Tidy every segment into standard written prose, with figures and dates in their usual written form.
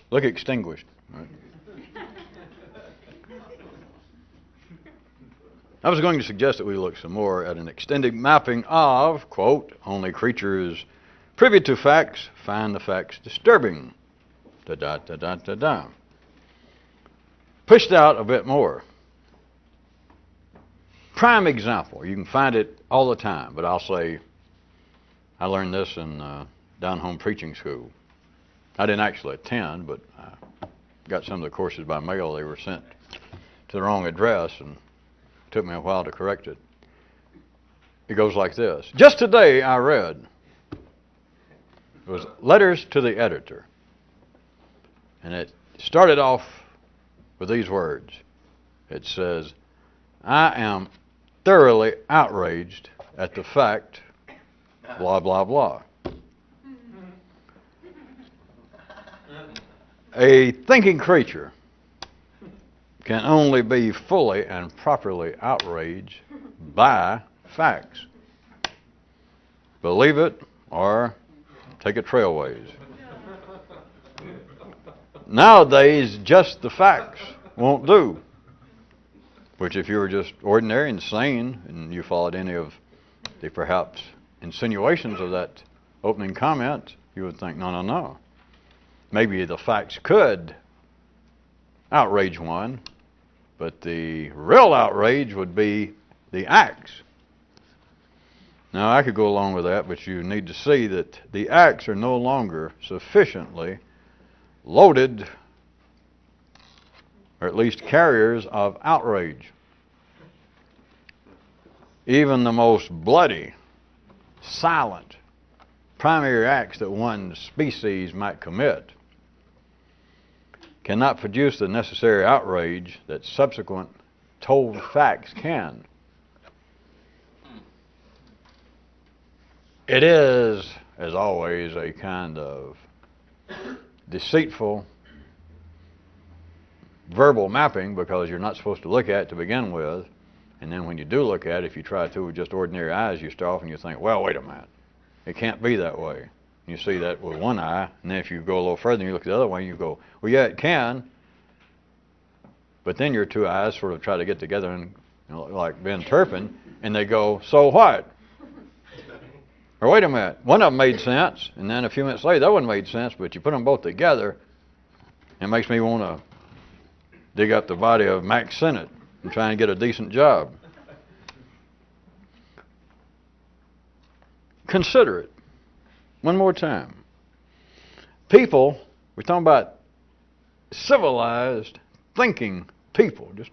Look extinguished. Right? I was going to suggest that we look some more at an extended mapping of, quote, only creatures privy to facts find the facts disturbing. Da-da-da-da-da-da. Pushed out a bit more. Prime example. You can find it all the time, but I'll say I learned this in down-home preaching school. I didn't actually attend, but I got some of the courses by mail. They were sent to the wrong address, and it took me a while to correct it. It goes like this. Just today I read, it was letters to the editor, and it started off with these words. It says, I am thoroughly outraged at the fact, blah, blah, blah. A thinking creature can only be fully and properly outraged by facts. Believe it or take it trailways. Nowadays, just the facts won't do. Which if you were just ordinary and sane and you followed any of the perhaps insinuations of that opening comment, you would think, no, no, no. Maybe the facts could outrage one, but the real outrage would be the acts. Now, I could go along with that, but you need to see that the acts are no longer sufficiently loaded, or at least carriers of outrage. Even the most bloody, silent, primary acts that one species might commit cannot produce the necessary outrage that subsequent told facts can. It is, as always, a kind of deceitful verbal mapping, because you're not supposed to look at it to begin with, and then when you do look at it, if you try to with just ordinary eyes, you start off and you think, well, wait a minute, it can't be that way. And you see that with one eye, and then if you go a little further and you look the other way, you go, well, yeah, it can, but then your two eyes sort of try to get together and, you know, like Ben Turpin, and they go, so what? Or wait a minute, one of them made sense, and then a few minutes later, that one made sense, but you put them both together, it makes me want to dig up the body of Max Sennett and try and get a decent job. Consider it. One more time. People, we're talking about civilized, thinking people. Just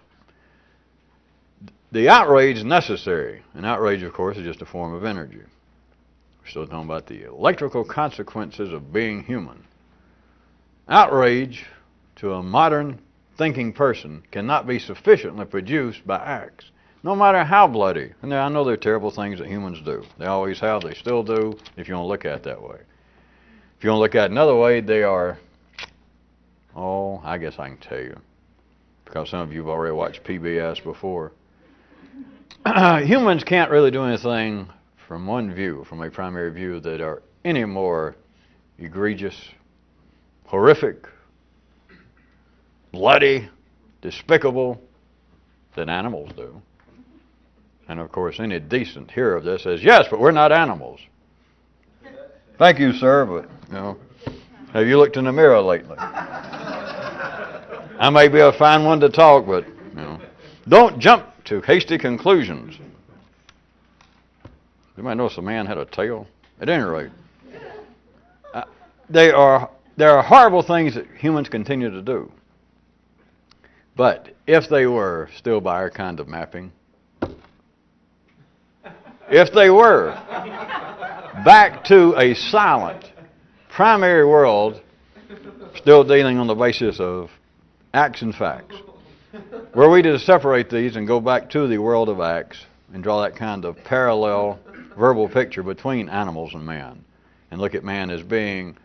the outrage is necessary. And outrage, of course, is just a form of energy. We're still talking about the electrical consequences of being human. Outrage to a modern thinking person cannot be sufficiently produced by acts, no matter how bloody. And I know there are terrible things that humans do. They always have, they still do, if you want to look at it that way. If you want to look at it another way, they are, oh, I guess I can tell you, because some of you have already watched PBS before. Humans can't really do anything from one view, from a primary view, that are any more egregious, horrific, bloody, despicable than animals do. And of course, any decent hearer of this says, yes, but we're not animals. Thank you, sir, but, you know, have you looked in the mirror lately? I may be a fine one to talk, but, you know, don't jump to hasty conclusions. You might notice the man had a tail. At any rate, there are horrible things that humans continue to do. But if they were still by our kind of mapping, if they were back to a silent, primary world, still dealing on the basis of acts and facts, were we to separate these and go back to the world of acts and draw that kind of parallel verbal picture between animals and man, and look at man as being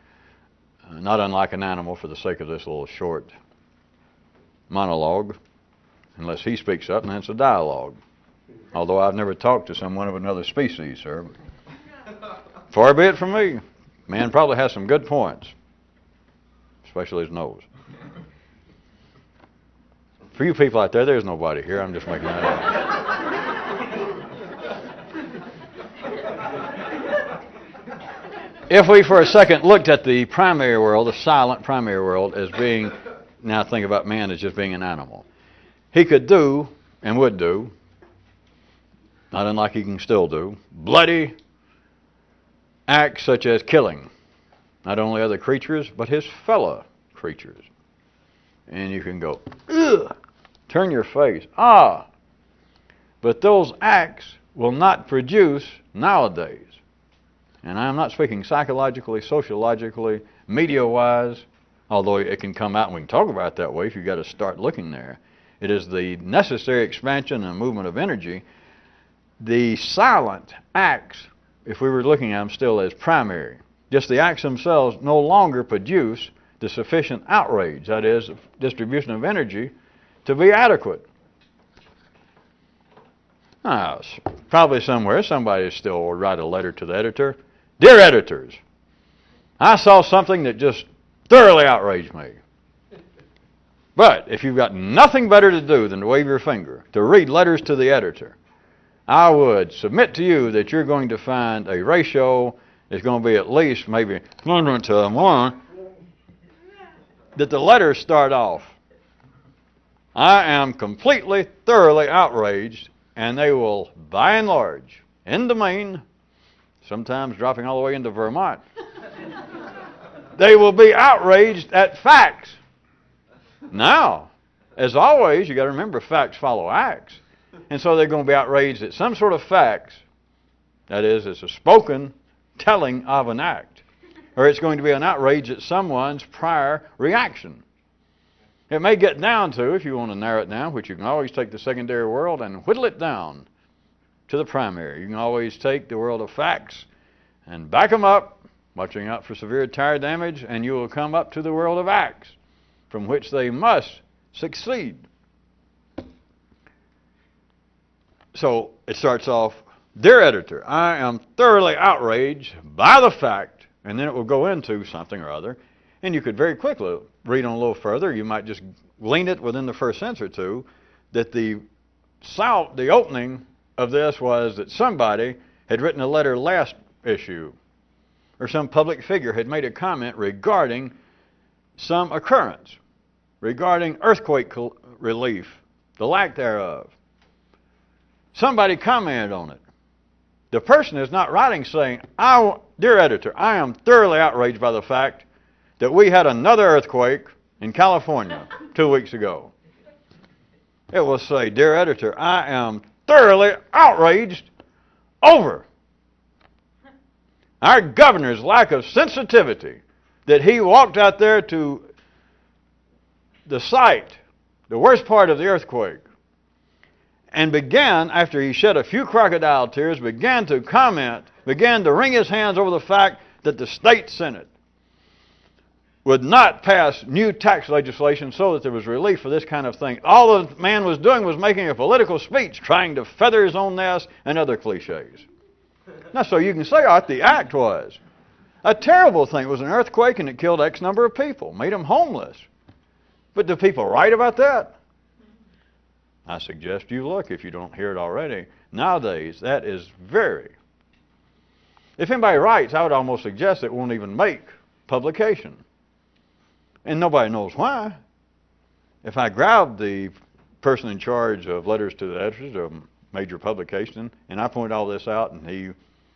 not unlike an animal, for the sake of this little short monologue, unless he speaks up, and then it's a dialogue. Although I've never talked to someone of another species, sir. Far be it from me. Man probably has some good points. especially his nose. For you people out there, there's nobody here. I'm just making that up. If we for a second looked at the primary world, the silent primary world, as being, now think about man as just being an animal. He could do, and would do, not unlike he can still do, bloody acts such as killing, not only other creatures, but his fellow creatures. And you can go, ugh, turn your face, ah. But those acts will not produce nowadays. And I'm not speaking psychologically, sociologically, media-wise, although it can come out and we can talk about it that way if you've got to start looking there. It is the necessary expansion and movement of energy. The silent acts, if we were looking at them still as primary, just the acts themselves no longer produce the sufficient outrage, that is, distribution of energy, to be adequate. Now, probably somewhere somebody still will write a letter to the editor. Dear editors, I saw something that just thoroughly outraged me. But if you've got nothing better to do than to wave your finger, to read letters to the editor, I would submit to you that you're going to find a ratio that's going to be at least maybe 1 to 1, that the letters start off, I am completely, thoroughly outraged, and they will, by and large, in the main, sometimes dropping all the way into Vermont, they will be outraged at facts. Now, as always, you got to remember facts follow acts. And so they're going to be outraged at some sort of facts. That is, it's a spoken telling of an act. Or it's going to be an outrage at someone's prior reaction. It may get down to, if you want to narrow it down, which you can always take the secondary world and whittle it down to the primary. You can always take the world of facts and back them up, watching out for severe tire damage, and you will come up to the world of acts, from which they must succeed. So it starts off, Dear editor, I am thoroughly outraged by the fact, and then it will go into something or other, and you could very quickly read on a little further. You might just glean it within the first sentence or two, that the opening of this was that somebody had written a letter last issue, or some public figure had made a comment regarding some occurrence, regarding earthquake relief, the lack thereof. Somebody commented on it. The person is not writing saying, Dear editor, I am thoroughly outraged by the fact that we had another earthquake in California 2 weeks ago. It will say, Dear editor, I am thoroughly outraged over our governor's lack of sensitivity, that he walked out there to the site, the worst part of the earthquake, and began, after he shed a few crocodile tears, began to comment, began to wring his hands over the fact that the state Senate would not pass new tax legislation so that there was relief for this kind of thing. All the man was doing was making a political speech, trying to feather his own nest and other cliches. Now, so you can say what the act was. A terrible thing. It was an earthquake and it killed X number of people, made them homeless. But do people write about that? I suggest you look if you don't hear it already. Nowadays, that is very... If anybody writes, I would almost suggest it won't even make publication. And nobody knows why. If I grab the person in charge of letters to the editors of a major publication, and I point all this out, and he,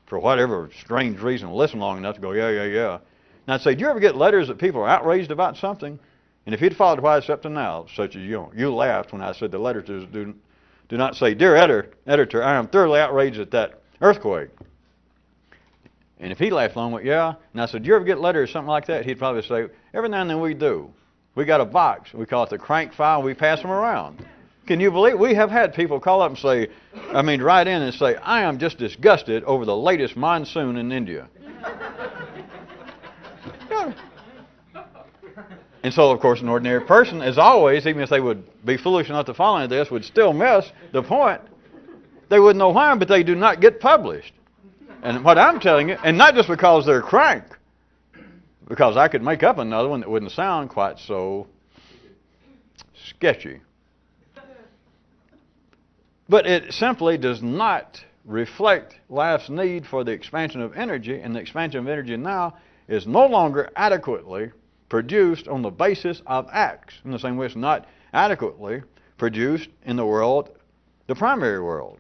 for whatever strange reason, will listen long enough to go, yeah. And I'd say, do you ever get letters that people are outraged about something? And if he'd followed what I said up to now, such as you laughed when I said the letters do not say, Dear editor, I am thoroughly outraged at that earthquake. And if he laughed long, went, yeah. And I said, do you ever get letters, something like that? He'd probably say, every now and then we do. We got a box. We call it the crank file. We pass them around. Can you believe? We have had people call up and say, write in and say, I am just disgusted over the latest monsoon in India. Yeah. And so, of course, an ordinary person, as always, even if they would be foolish enough to follow this, would still miss the point. They wouldn't know why, but they do not get published. And what I'm telling you, and not just because they're crank, because I could make up another one that wouldn't sound quite so sketchy. But it simply does not reflect life's need for the expansion of energy, and the expansion of energy now is no longer adequately produced on the basis of acts, in the same way it's not adequately produced in the world, the primary world.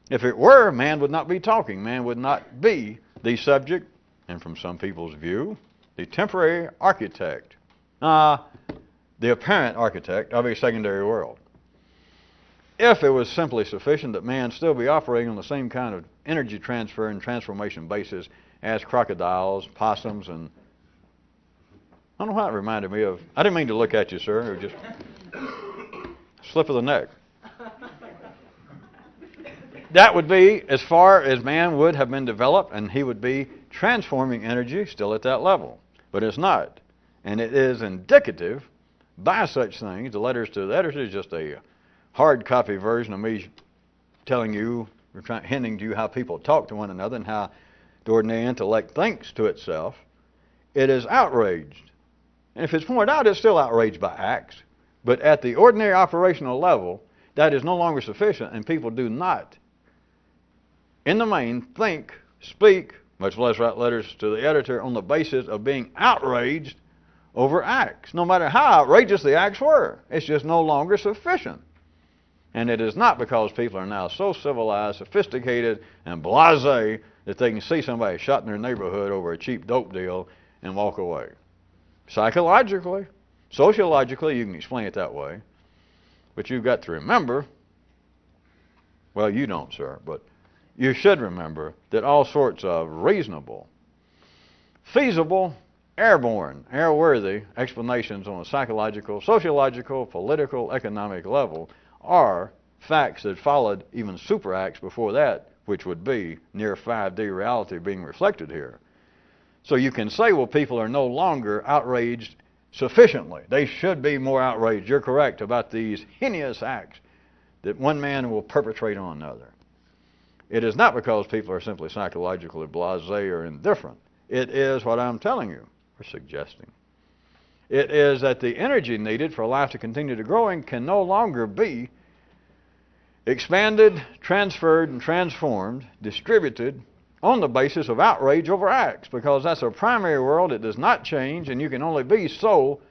If it were, man would not be talking. Man would not be the subject, and from some people's view, the temporary architect, the apparent architect of a secondary world. If it was simply sufficient that man still be operating on the same kind of energy transfer and transformation basis as crocodiles, possums, and I don't know how it reminded me of. I didn't mean to look at you, sir. It was just slip of the neck. That would be as far as man would have been developed, and he would be transforming energy still at that level. But it's not. And it is indicative by such things. The letters to the editor is just a hard copy version of me telling you, hinting to you how people talk to one another and how the ordinary intellect thinks to itself. It is outraged. And if it's pointed out, it's still outraged by acts. But at the ordinary operational level, that is no longer sufficient, and people do not, in the main, think, speak, much less write letters to the editor on the basis of being outraged over acts, no matter how outrageous the acts were. It's just no longer sufficient. And it is not because people are now so civilized, sophisticated, and blasé that they can see somebody shot in their neighborhood over a cheap dope deal and walk away. Psychologically, sociologically, you can explain it that way. But you've got to remember, well, you don't, sir, but you should remember that all sorts of reasonable, feasible, airborne, airworthy explanations on a psychological, sociological, political, economic level are facts that followed even super acts before that, which would be near 5D reality being reflected here. So you can say, well, people are no longer outraged sufficiently. They should be more outraged. You're correct about these heinous acts that one man will perpetrate on another. It is not because people are simply psychologically blasé or indifferent. It is what I'm telling you or suggesting. It is that the energy needed for life to continue to growing can no longer be expanded, transferred, and transformed, distributed on the basis of outrage over acts, because that's a primary world. It does not change, and you can only be so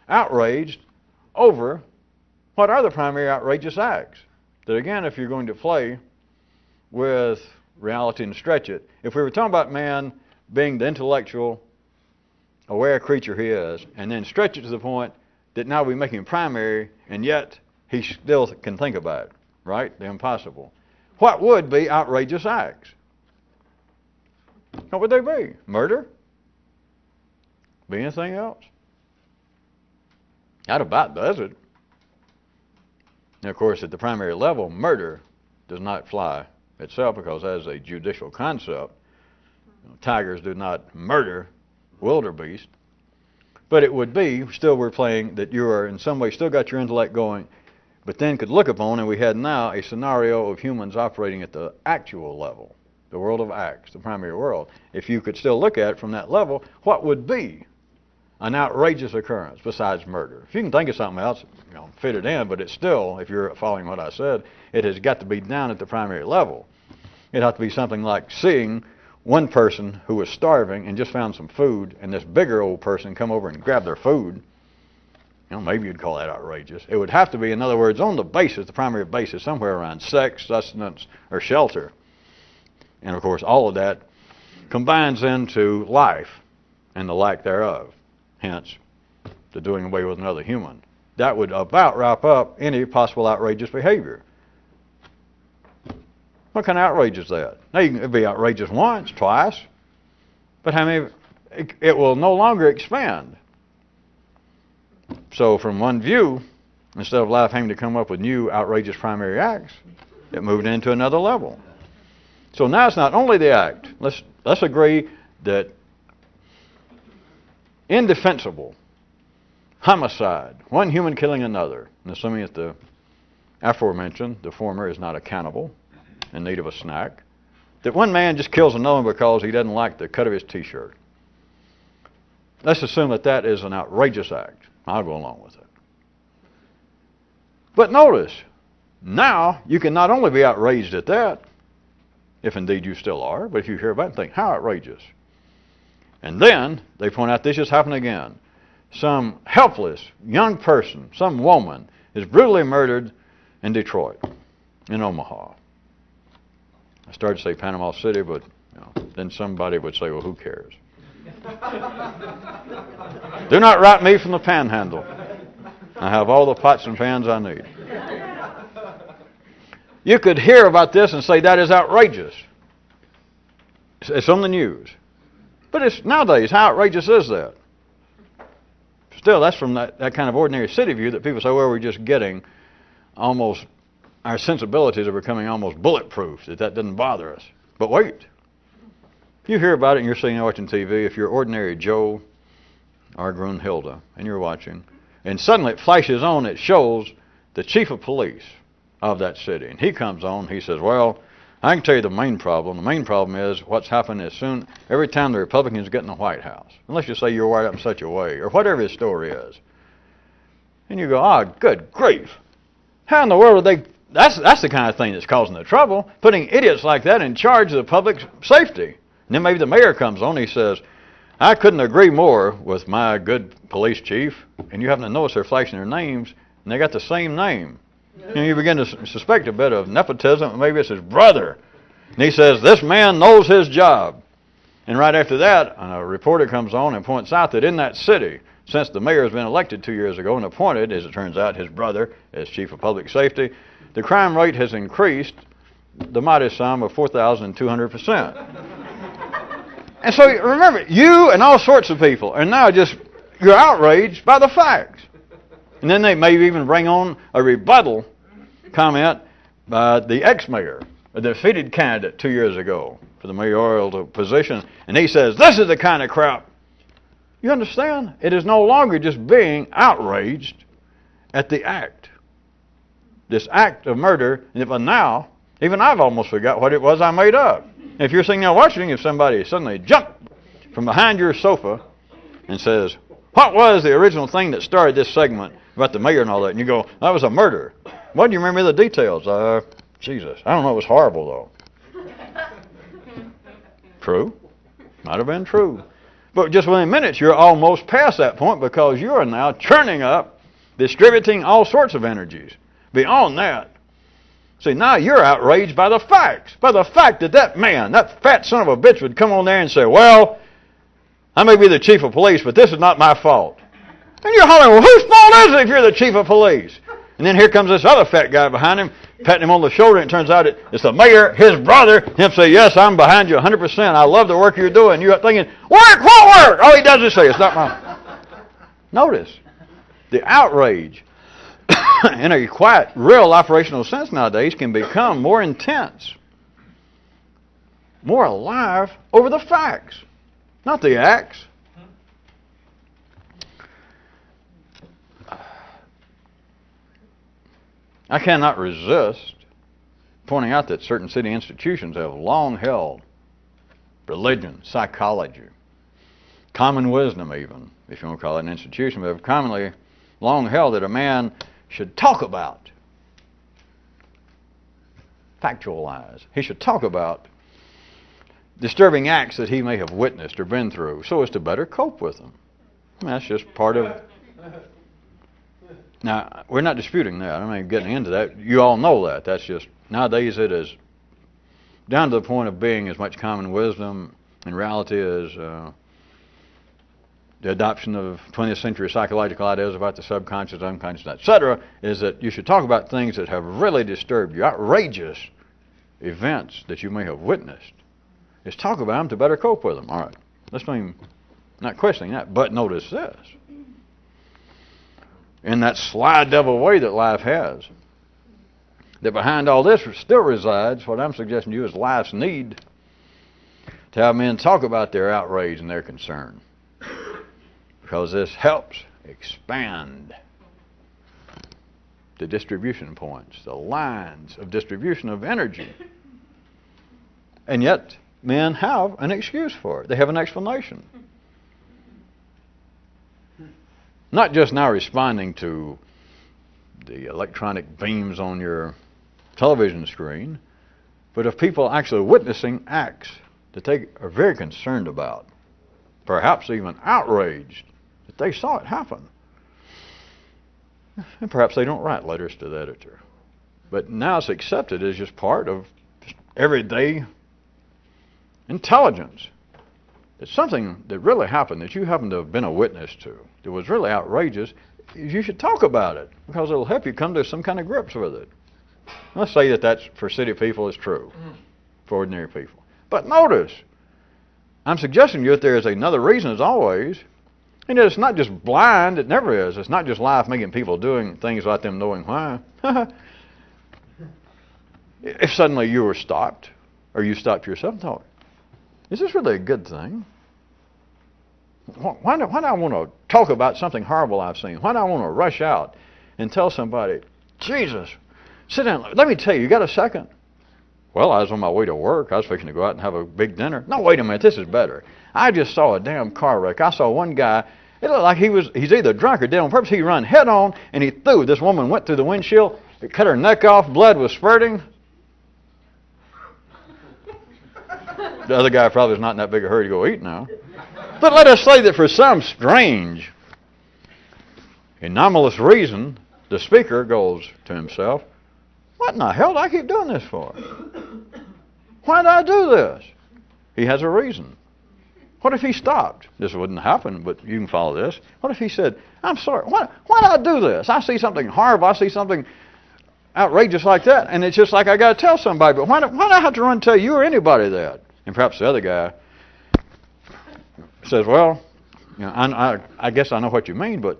outraged over what are the primary outrageous acts. That again, if you're going to play with reality and stretch it, if we were talking about man being the intellectual, aware creature he is, and then stretch it to the point that now we make him primary, and yet he still can think about it, right? The impossible. What would be outrageous acts? What would they be? Murder? Be anything else? That about does it. And of course, at the primary level, murder does not fly itself, because as a judicial concept, tigers do not murder wildebeest. But it would be, still we're playing that you are in some way still got your intellect going, but then could look upon, and we had now a scenario of humans operating at the actual level, the world of acts, the primary world. If you could still look at it from that level, what would be an outrageous occurrence besides murder? If you can think of something else, fit it in, but it's still, if you're following what I said, it has got to be down at the primary level. It'd have to be something like seeing one person who was starving and just found some food, and this bigger old person come over and grab their food. Maybe you'd call that outrageous. It would have to be, in other words, on the basis, the primary basis, somewhere around sex, sustenance, or shelter. And of course, all of that combines into life and the lack thereof. Hence, the doing away with another human. That would about wrap up any possible outrageous behavior. What kind of outrage is that? Now, you can be outrageous once, twice, but how many? It will no longer expand. So from one view, instead of life having to come up with new outrageous primary acts, it moved into another level. So now it's not only the act. Let's agree that indefensible homicide, one human killing another, and assuming that the aforementioned, the former, is not a cannibal in need of a snack, that one man just kills another because he doesn't like the cut of his t-shirt. let's assume that that is an outrageous act. I'll go along with it. But notice, now you can not only be outraged at that, if indeed you still are, but if you hear about it and think, how outrageous. And then they point out this just happened again. Some helpless young person, some woman, is brutally murdered in Detroit, in Omaha. I started to say Panama City, but then somebody would say, well, who cares? Do not write me from the panhandle. I have all the pots and pans I need. You could hear about this and say that is outrageous. It's on the news. But it's nowadays, how outrageous is that? Still, that's from that kind of ordinary city view that people say, well, we're just getting almost, our sensibilities are becoming almost bulletproof, that doesn't bother us. But wait. You hear about it and you're sitting there watching TV, if you're ordinary Joe or Grunhilde and you're watching, and suddenly it flashes on, it shows the chief of police of that city. And he comes on, he says, well, I can tell you the main problem. The main problem is what's happened is every time the Republicans get in the White House, unless you say you're wired up in such a way, or whatever his story is. And you go, good grief. How in the world are they, that's the kind of thing that's causing the trouble, putting idiots like that in charge of the public safety. And then maybe the mayor comes on and he says, I couldn't agree more with my good police chief, and you happen to notice they're flashing their names, and they got the same name. And you begin to suspect a bit of nepotism, maybe it's his brother. And he says, this man knows his job. And right after that, a reporter comes on and points out that in that city, since the mayor has been elected 2 years ago and appointed, as it turns out, his brother as chief of public safety, the crime rate has increased the mighty sum of 4,200%. And so remember, you and all sorts of people are now you're outraged by the facts. And then they may even bring on a rebuttal comment by the ex-mayor, a defeated candidate 2 years ago for the mayoral position. And he says, this is the kind of crap. You understand? It is no longer just being outraged at the act. This act of murder. And now, even I've almost forgot what it was I made up. If you're sitting there watching, if somebody suddenly jumped from behind your sofa and says, what was the original thing that started this segment about the mayor and all that? And you go, that was a murder. What do you remember the details? Jesus, I don't know, it was horrible though. True. Might have been true. But just within minutes, you're almost past that point because you are now churning up, distributing all sorts of energies. Beyond that, see, now you're outraged by the facts. By the fact that man, that fat son of a bitch would come on there and say, well, I may be the chief of police, but this is not my fault. And you're hollering, well, whose fault is it if you're the chief of police? And then here comes this other fat guy behind him, patting him on the shoulder, and it turns out it's the mayor, his brother, him say, yes, I'm behind you 100%. I love the work you're doing. You're thinking, work, what work? All he does is say, it's not mine. Notice, the outrage in a quiet, real operational sense nowadays can become more intense, more alive over the facts, not the acts. I cannot resist pointing out that certain city institutions have long held religion, psychology, common wisdom even, if you want to call it an institution, but have commonly long held that a man should talk about, factualize. He should talk about disturbing acts that he may have witnessed or been through so as to better cope with them. I mean, that's just part of... Now, we're not disputing that. I mean, getting into that. You all know that. That's just... Nowadays it is down to the point of being as much common wisdom in reality as the adoption of 20th century psychological ideas about the subconscious, unconscious, etc., is that you should talk about things that have really disturbed you, outrageous events that you may have witnessed. Is talk about them to better cope with them. All right. Let's not questioning that, but notice this. In that sly devil way that life has, that behind all this still resides what I'm suggesting to you is life's need to have men talk about their outrage and their concern. Because this helps expand the distribution points, the lines of distribution of energy. And yet, men have an excuse for it. They have an explanation. Not just now responding to the electronic beams on your television screen, but of people actually witnessing acts that they are very concerned about, perhaps even outraged that they saw it happen. And perhaps they don't write letters to the editor. But now it's accepted as just part of just everyday intelligence. It's something that really happened that you happen to have been a witness to that was really outrageous. You should talk about it because it'll help you come to some kind of grips with it. Let's say that that's for city people is true, for ordinary people. But notice, I'm suggesting to you that there is another reason as always, and it's not just blind, it never is. It's not just life making people doing things without them knowing why. If suddenly you were stopped, or you stopped yourself and thought, is this really a good thing? Why do I want to talk about something horrible I've seen? Why do I want to rush out and tell somebody, Jesus, sit down, let me tell you, you got a second? Well, I was on my way to work. I was fixing to go out and have a big dinner. No, wait a minute, this is better. I just saw a damn car wreck. I saw one guy, it looked like he's either drunk or dead on purpose. He ran head on and he threw. This woman went through the windshield, it cut her neck off, blood was spurting. The other guy probably is not in that big a hurry to go eat now. But let us say that for some strange, anomalous reason, the speaker goes to himself, what in the hell do I keep doing this for? Why did I do this? He has a reason. What if he stopped? This wouldn't happen, but you can follow this. What if he said, I'm sorry, why did I do this? I see something horrible, I see something outrageous like that, and it's just like I got to tell somebody, but why do I have to run and tell you or anybody that? And perhaps the other guy says, well, you know, I guess I know what you mean, but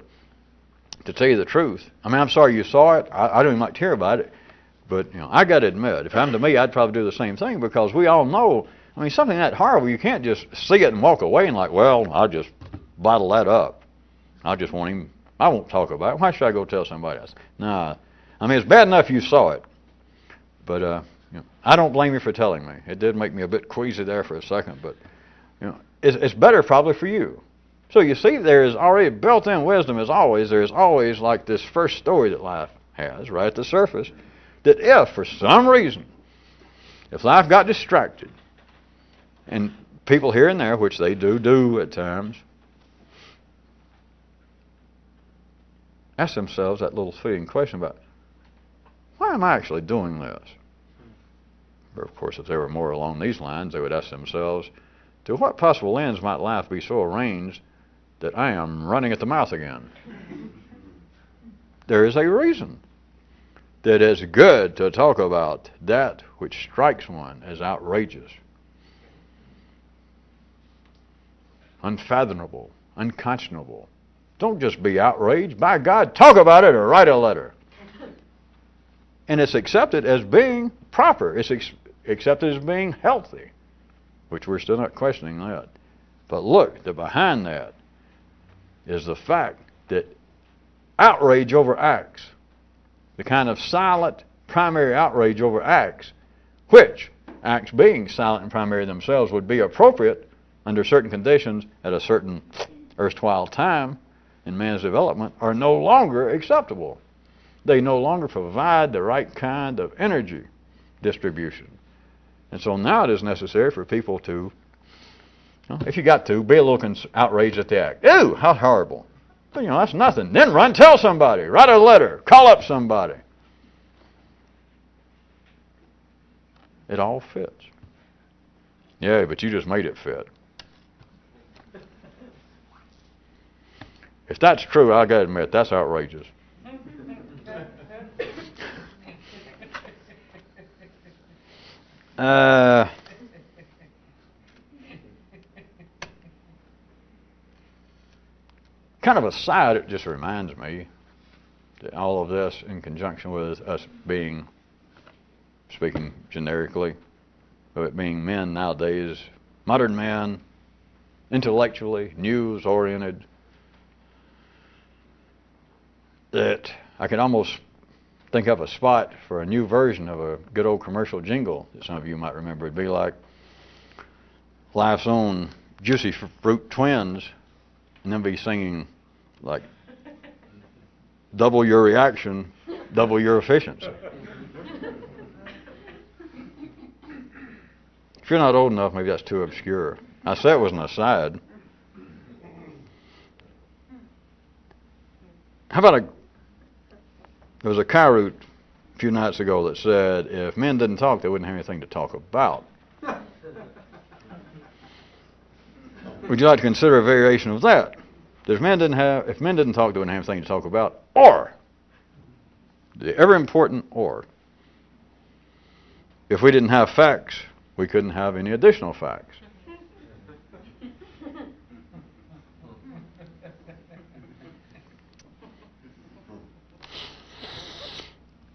to tell you the truth, I mean, I'm sorry you saw it. I don't even like to hear about it. But, you know, I got to admit, if it happened to me, I'd probably do the same thing because we all know, I mean, something that horrible, you can't just see it and walk away and like, well, I'll just bottle that up. I won't talk about it. Why should I go tell somebody else? Nah, I mean, it's bad enough you saw it. But, you know, I don't blame you for telling me. It did make me a bit queasy there for a second, but, you know, it's better probably for you. So you see, there is already built-in wisdom as always. There's always like this first story that life has right at the surface, that if for some reason, if life got distracted, and people here and there, which they do at times, ask themselves that little fleeting question about, why am I actually doing this? Or of course, if they were more along these lines, they would ask themselves, to what possible ends might life be so arranged that I am running at the mouth again? There is a reason that it's good to talk about that which strikes one as outrageous, unfathomable, unconscionable. Don't just be outraged. By God, talk about it or write a letter. And it's accepted as being proper. It's accepted as being healthy, which we're still not questioning that. But look, behind that is the fact that outrage over acts, the kind of silent primary outrage over acts, which acts being silent and primary themselves would be appropriate under certain conditions at a certain erstwhile time in man's development, are no longer acceptable. They no longer provide the right kind of energy distribution. And so now it is necessary for people to, if you got to, be a little outraged at the act. Ew, how horrible. But, that's nothing. Then run, tell somebody, write a letter, call up somebody. It all fits. Yeah, but you just made it fit. If that's true, I got to admit, that's outrageous. Kind of a side, it just reminds me that all of this in conjunction with us being, speaking generically, of it being men nowadays, modern men, intellectually, news-oriented, that I could almost think up a spot for a new version of a good old commercial jingle that some of you might remember. It'd be like Life's Own Juicy Fruit Twins, and then be singing like double your reaction, double your efficiency. If you're not old enough, maybe that's too obscure. I said it was an aside. How about there was a Kairoot a few nights ago that said if men didn't talk, they wouldn't have anything to talk about. Would you like to consider a variation of that? If men didn't talk, they wouldn't have anything to talk about. Or, the ever important or. If we didn't have facts, we couldn't have any additional facts.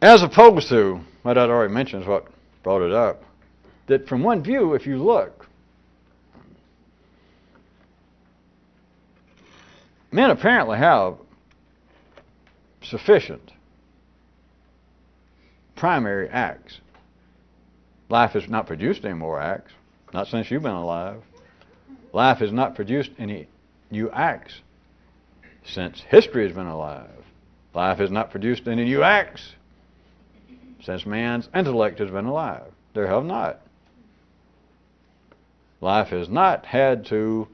As opposed to, what I'd already mentioned is what brought it up, that from one view, if you look, men apparently have sufficient primary acts. Life has not produced any more acts, not since you've been alive. Life has not produced any new acts since history has been alive. Life has not produced any new acts since man's intellect has been alive. There have not. Life has not had to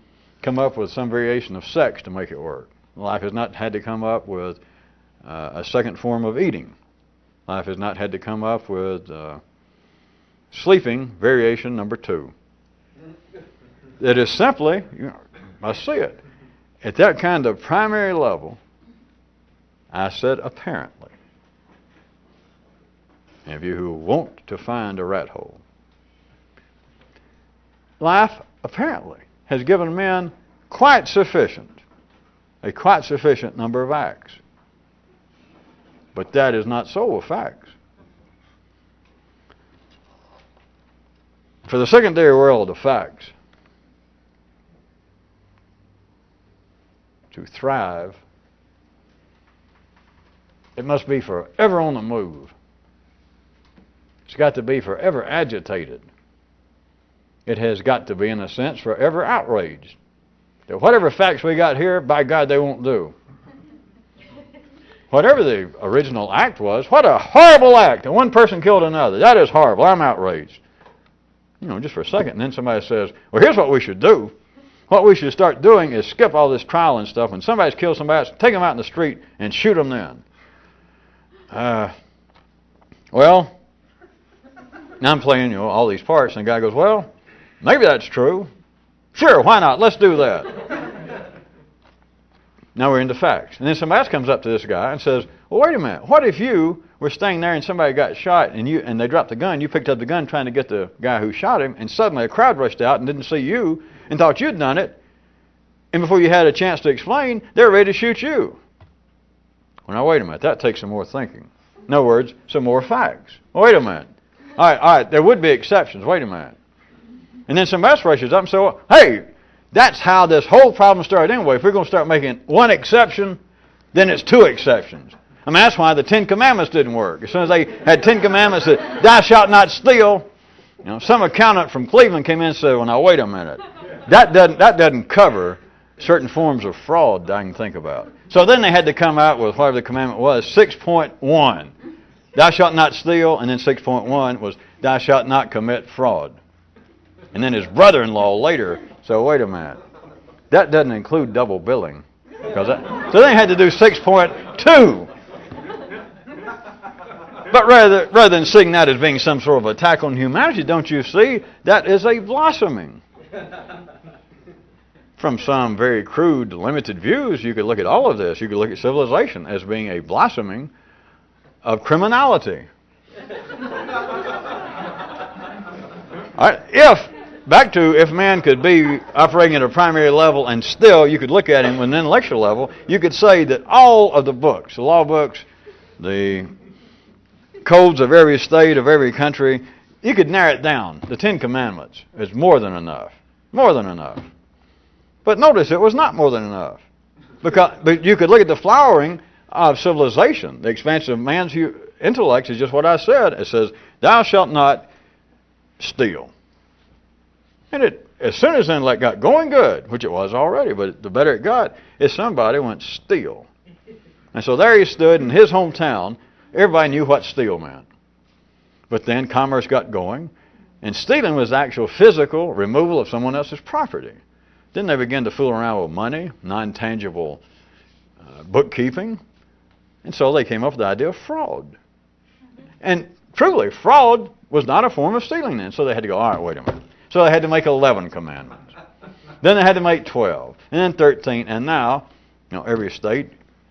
come up with some variation of sex to make it work. Life has not had to come up with a second form of eating. Life has not had to come up with sleeping variation number 2. It is simply, I see it, at that kind of primary level, I said apparently. Any of you who want to find a rat hole. Life, apparently, has given men a quite sufficient number of acts. But that is not so with facts. For the secondary world of facts to thrive, it must be forever on the move. It's got to be forever agitated. It has got to be, in a sense, forever outraged. That whatever facts we got here, by God, they won't do. Whatever the original act was, what a horrible act. And one person killed another. That is horrible. I'm outraged. Just for a second. And then somebody says, well, here's what we should do. What we should start doing is skip all this trial and stuff. When somebody's killed somebody else, take them out in the street and shoot them then. Well, now I'm playing, all these parts, and the guy goes, well, maybe that's true. Sure, why not? Let's do that. Now we're into facts. And then somebody else comes up to this guy and says, well, wait a minute. What if you were staying there and somebody got shot and they dropped the gun, you picked up the gun trying to get the guy who shot him, and suddenly a crowd rushed out and didn't see you and thought you'd done it, and before you had a chance to explain, they're ready to shoot you. Well, now wait a minute. That takes some more thinking. In other words, some more facts. Well, wait a minute. All right, there would be exceptions. Wait a minute. And then somebody else rushes up and says, well, hey, that's how this whole problem started anyway. If we're going to start making one exception, then it's 2 exceptions. I mean, that's why the 10 Commandments didn't work. As soon as they had 10 Commandments that thou shalt not steal, some accountant from Cleveland came in and said, well, now wait a minute. That doesn't cover certain forms of fraud that I can think about. So then they had to come out with whatever the commandment was, 6.1. Thou shalt not steal, and then 6.1 was, thou shalt not commit fraud. And then his brother-in-law later, so wait a minute. That doesn't include double billing. So they had to do 6.2. But rather than seeing that as being some sort of attack on humanity, don't you see, that is a blossoming. From some very crude, limited views, you could look at all of this. You could look at civilization as being a blossoming of criminality. All right, if man could be operating at a primary level and still you could look at him at an intellectual level, you could say that all of the books, the law books, the codes of every state, of every country, you could narrow it down. The 10 Commandments is more than enough. More than enough. But notice it was not more than enough. But you could look at the flowering of civilization. The expansion of man's intellect is just what I said. It says, thou shalt not steal. And as soon as the intellect got going good, which it was already, but the better it got, if somebody went steal. And so there he stood in his hometown. Everybody knew what steal meant. But then commerce got going, and stealing was the actual physical removal of someone else's property. Then they began to fool around with money, non-tangible bookkeeping, and so they came up with the idea of fraud. And truly, fraud was not a form of stealing then. So they had to go, all right, wait a minute. So they had to make 11 commandments. Then they had to make 12, and then 13, and now, every state,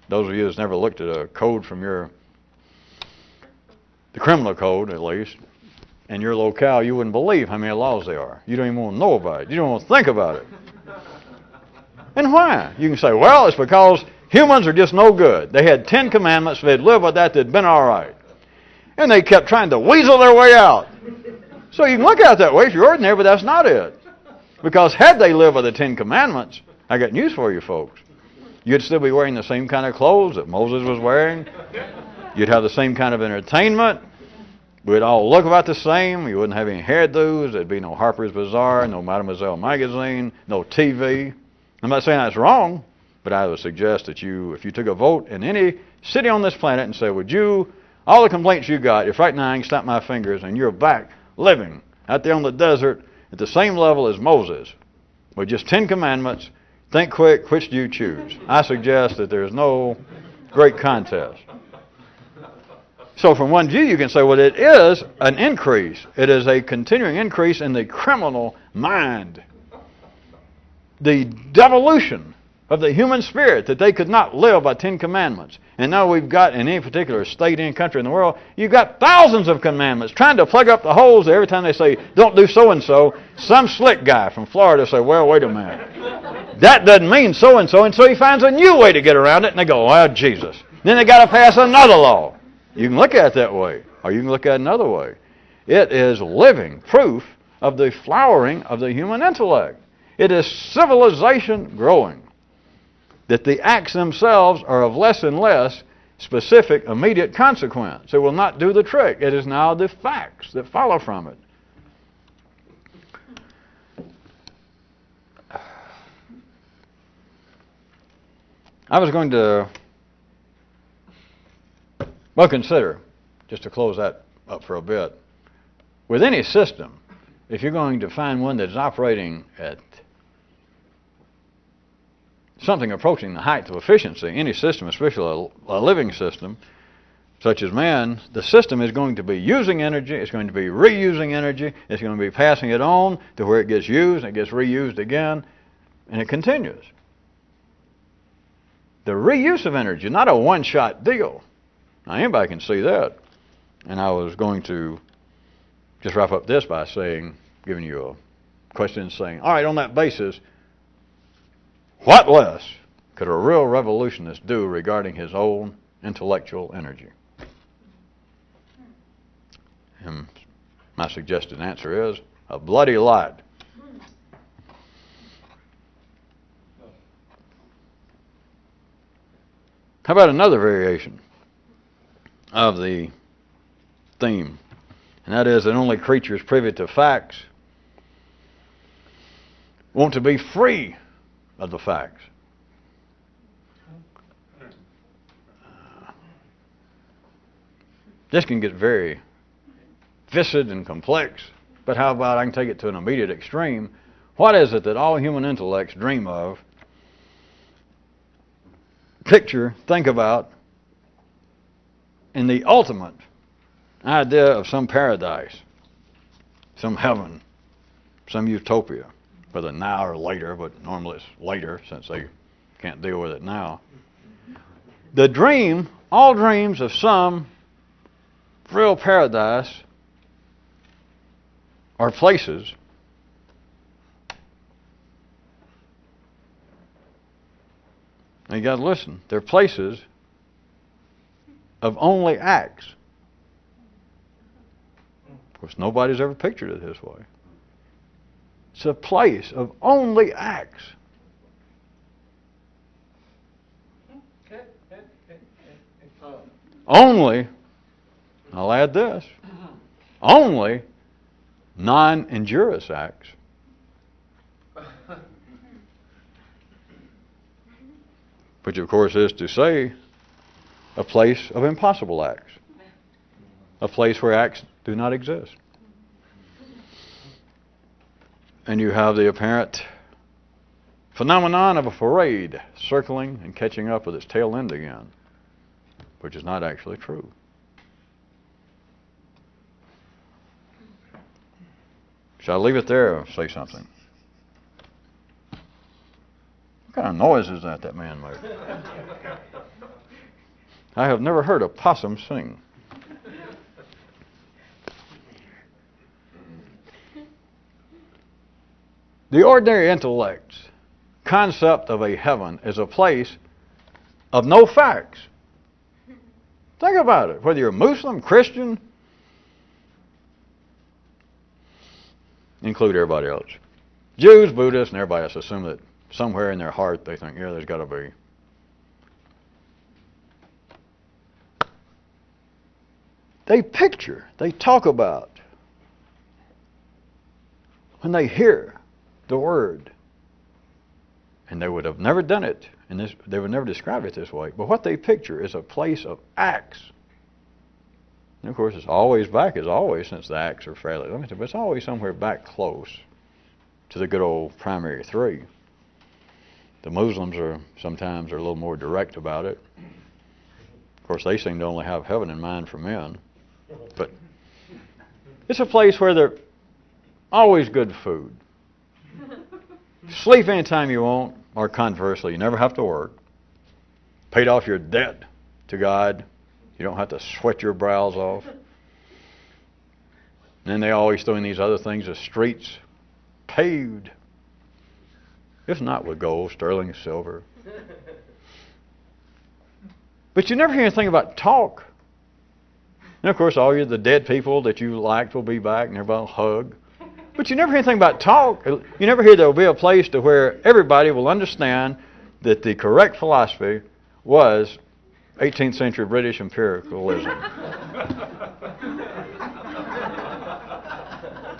those of you who's never looked at a code from the criminal code at least, in your locale, you wouldn't believe how many laws there are. You don't even want to know about it. You don't want to think about it. And why? You can say, well, it's because humans are just no good. They had 10 commandments. If they'd lived by that, they'd been all right. And they kept trying to weasel their way out. So you can look at it that way if you're ordinary, but that's not it. Because had they lived by the 10 commandments, I got news for you folks. You'd still be wearing the same kind of clothes that Moses was wearing. You'd have the same kind of entertainment. We'd all look about the same. You wouldn't have any hairdos. There'd be no Harper's Bazaar, no Mademoiselle magazine, no TV. I'm not saying that's wrong, but I would suggest that if you took a vote in any city on this planet and said, would you, all the complaints you got, if right now I can snap my fingers and you're back living out there on the desert at the same level as Moses with just 10 commandments, think quick, which do you choose? I suggest that there's no great contest. So from one view you can say, well, it is an increase. It is a continuing increase in the criminal mind. The devolution of the human spirit, that they could not live by 10 commandments. And now we've got, in any particular state and country in the world, you've got thousands of commandments trying to plug up the holes. Every time they say, don't do so-and-so, some slick guy from Florida say, well, wait a minute. That doesn't mean so-and-so, and so he finds a new way to get around it, and they go, well, Jesus. Then they got to pass another law. You can look at it that way, or you can look at it another way. It is living proof of the flowering of the human intellect. It is civilization growing. That the acts themselves are of less and less specific, immediate consequence. It will not do the trick. It is now the facts that follow from it. I was going to, consider, just to close that up for a bit, with any system, if you're going to find one that's operating at something approaching the height of efficiency, any system, especially a living system, such as man, the system is going to be using energy, it's going to be reusing energy, it's going to be passing it on to where it gets used, and it gets reused again, and it continues. The reuse of energy, not a one-shot deal. Now, anybody can see that. And I was going to just wrap up this by giving you a question saying, all right, on that basis, what less could a real revolutionist do regarding his own intellectual energy? And my suggested answer is a bloody lot. How about another variation of the theme? And that is that only creatures privy to facts want to be free of the facts. This can get very viscid and complex, but how about I can take it to an immediate extreme? What is it that all human intellects dream of, picture, think about, in the ultimate idea of some paradise, some heaven, some utopia? Whether now or later, but normally it's later since they can't deal with it now. The dream, all dreams of some real paradise are places now you got to listen. They're places of only acts. Of course, nobody's ever pictured it this way. It's a place of only acts. Only, I'll add this, only non-injurious acts. Which of course is to say a place of impossible acts, a place where acts do not exist. And you have the apparent phenomenon of a parade circling and catching up with its tail end again, which is not actually true. Shall I leave it there or say something? What kind of noise is that man made? I have never heard a possum sing. The ordinary intellect's concept of a heaven is a place of no facts. Think about it. Whether you're Muslim, Christian, include everybody else. Jews, Buddhists, and everybody else assume that somewhere in their heart they think, yeah, there's got to be. They picture, they talk about, when they hear the word, and they would have never done it, and they would never describe it this way, but what they picture is a place of acts. And of course, it's always back, as always, since the acts are fairly limited, but it's always somewhere back close to the good old primary three. The Muslims are sometimes a little more direct about it. Of course, they seem to only have heaven in mind for men. But it's a place where there's always good food. Sleep anytime you want, or conversely, you never have to work. Paid off your debt to God. You don't have to sweat your brows off. And then they always throw in these other things, the streets paved, if not with gold, sterling, silver. But you never hear anything about talk. And of course, all the dead people that you liked will be back, and everybody will hug. But you never hear anything about talk. You never hear there will be a place to where everybody will understand that the correct philosophy was 18th century British empiricalism.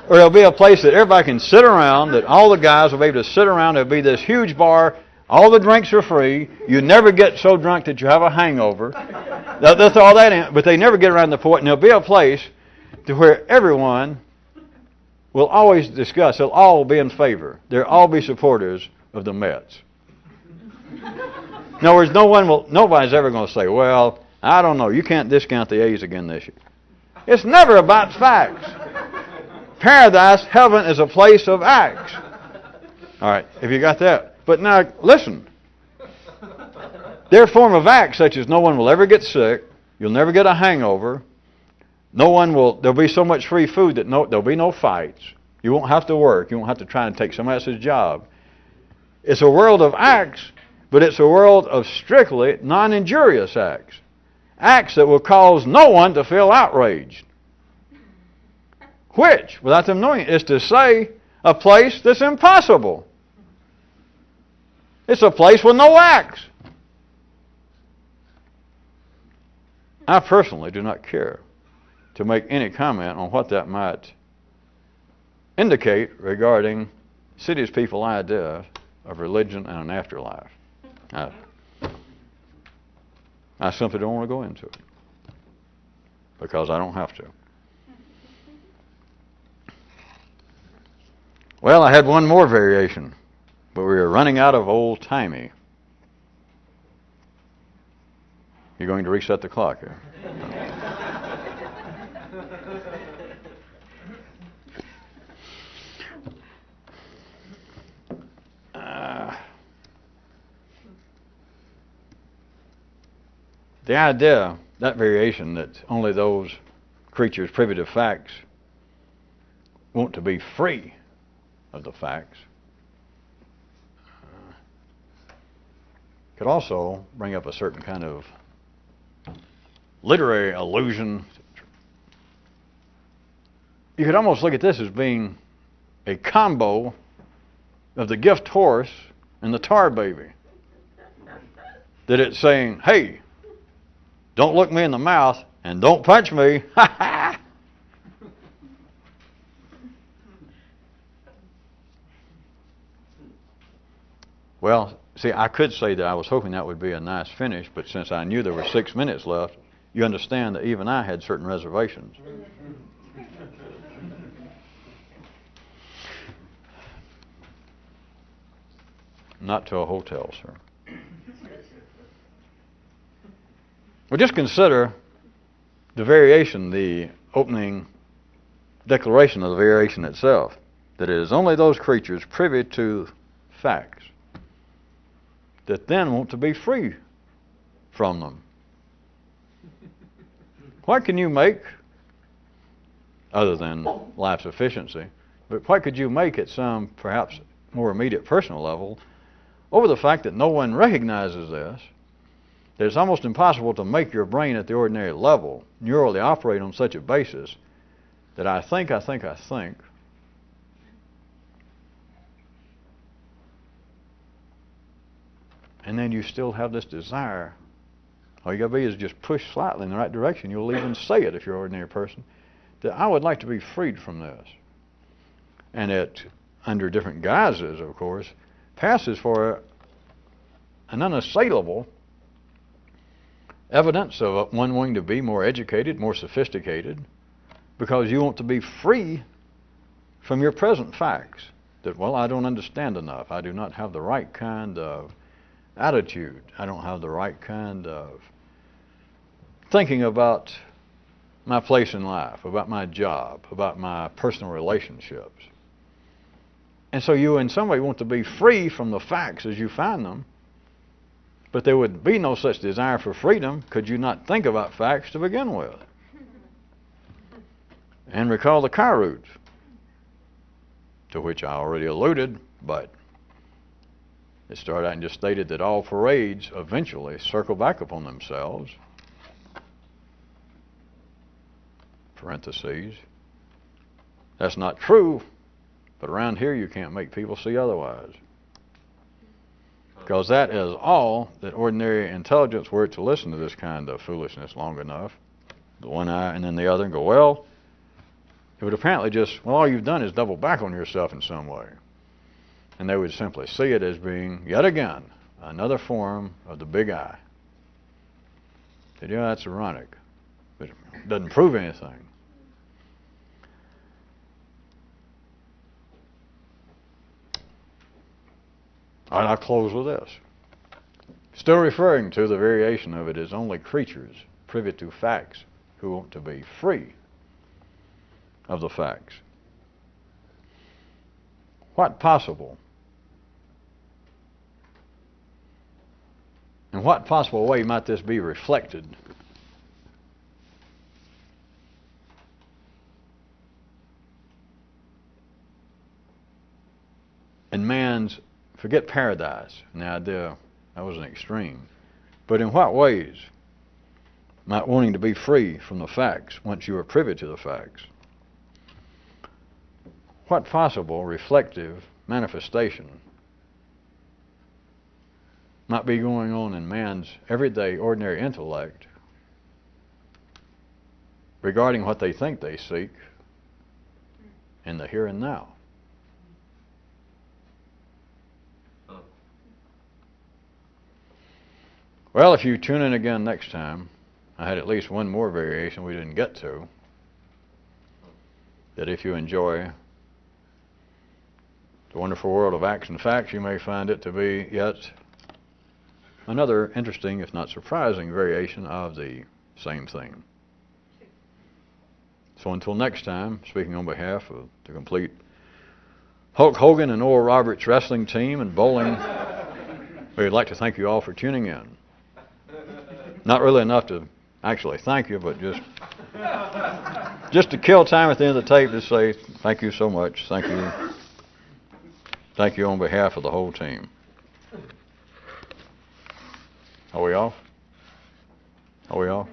Or there'll be a place that everybody can sit around, that all the guys will be able to sit around. There'll be this huge bar. All the drinks are free. You never get so drunk that you have a hangover. They'll throw all that in, but they never get around the point. And there'll be a place to where everyone will always discuss. They'll all be in favor. They'll all be supporters of the Mets. In other words, nobody's ever going to say, well, I don't know, you can't discount the A's again this year. It's never about facts. Paradise, heaven, is a place of acts. All right, have you got that? But now, listen. Their form of acts, such as no one will ever get sick, you'll never get a hangover, there'll be so much free food that there'll be no fights. You won't have to work. You won't have to try and take somebody else's job. It's a world of acts, but it's a world of strictly non-injurious acts. Acts that will cause no one to feel outraged. Which, without them knowing it, is to say, a place that's impossible. It's a place with no acts. I personally do not care to make any comment on what that might indicate regarding city's people idea of religion and an afterlife. I simply don't want to go into it because I don't have to. Well, I had one more variation, but we were running out of old-timey. You're going to reset the clock here. The idea, that variation, that only those creatures privy to facts want to be free of the facts, could also bring up a certain kind of literary allusion. You could almost look at this as being a combo of the gift horse and the tar baby. That it's saying, hey, don't look me in the mouth and don't punch me. Ha ha! Well, See, I could say that I was hoping that would be a nice finish, but since I knew there were 6 minutes left, you understand that even I had certain reservations. Not to a hotel, sir. Well, just consider the variation, the opening declaration of the variation itself, that it is only those creatures privy to facts that then want to be free from them. What can you make, other than life's efficiency, but what could you make at some perhaps more immediate personal level over the fact that no one recognizes this, that it's almost impossible to make your brain at the ordinary level neurally operate on such a basis that I think, and then you still have this desire. All you got to be is just push slightly in the right direction. You'll even say it if you're an ordinary person, that I would like to be freed from this. And it, under different guises, of course, passes for an unassailable evidence of one wanting to be more educated, more sophisticated, because you want to be free from your present facts. That, well, I don't understand enough. I do not have the right kind of attitude. I don't have the right kind of thinking about my place in life, about my job, about my personal relationships. And so you in some way want to be free from the facts as you find them, but there would be no such desire for freedom could you not think about facts to begin with. And recall the car route, to which I already alluded, but it started out and just stated that all parades eventually circle back upon themselves. Parentheses. That's not true, but around here you can't make people see otherwise. Because that is all that ordinary intelligence were to listen to this kind of foolishness long enough, the one eye and then the other, and go, well, it would apparently just, well, all you've done is double back on yourself in some way. And they would simply see it as being, yet again, another form of the big I. Said, yeah, that's ironic, but it doesn't prove anything. All right, I'll close with this. Still referring to the variation of it as only creatures privy to facts who want to be free of the facts. What possible? In what possible way might this be reflected in man's, forget paradise and the idea, that was an extreme, but in what ways might wanting to be free from the facts, once you are privy to the facts, what possible reflective manifestation might be going on in man's everyday, ordinary intellect regarding what they think they seek in the here and now? Well, if you tune in again next time, I had at least one more variation we didn't get to, that if you enjoy the wonderful world of acts and facts, you may find it to be yet another interesting, if not surprising, variation of the same theme. So until next time, speaking on behalf of the complete Hulk Hogan and Oral Roberts wrestling team and bowling, we'd like to thank you all for tuning in. Not really enough to actually thank you, but just to kill time at the end of the tape to say thank you so much. Thank you. Thank you on behalf of the whole team. Are we off? Are we off?